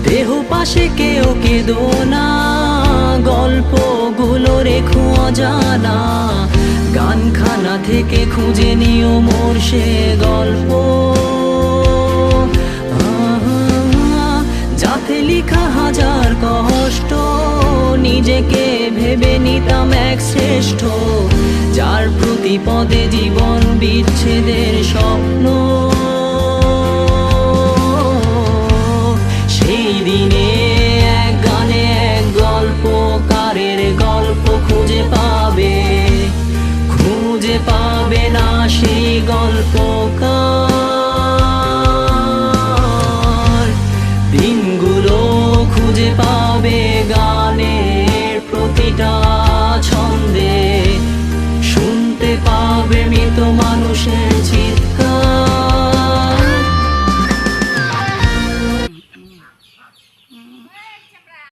দেহ পাশে কেউ কেঁদো না, গল্পগুলো রেখো অজানা, গানখানা থেকে খুঁজে নিও মোর সে গল্প, যাতে লিখা হাজার কষ্ট, নিজেকে ভেবে নিতাম এক শ্রেষ্ঠ, যার প্রতি পদে জীবন বিচ্ছেদের স্বপ্ন। সেই দিনে এক গানে এক গল্পকারের গল্প খুঁজে পাবে না সেই গল্পকার। দিনগুলো খুঁজে পাবে গানের প্রতিটা ছন্দে, শুনতে পাবে মৃত মানুষের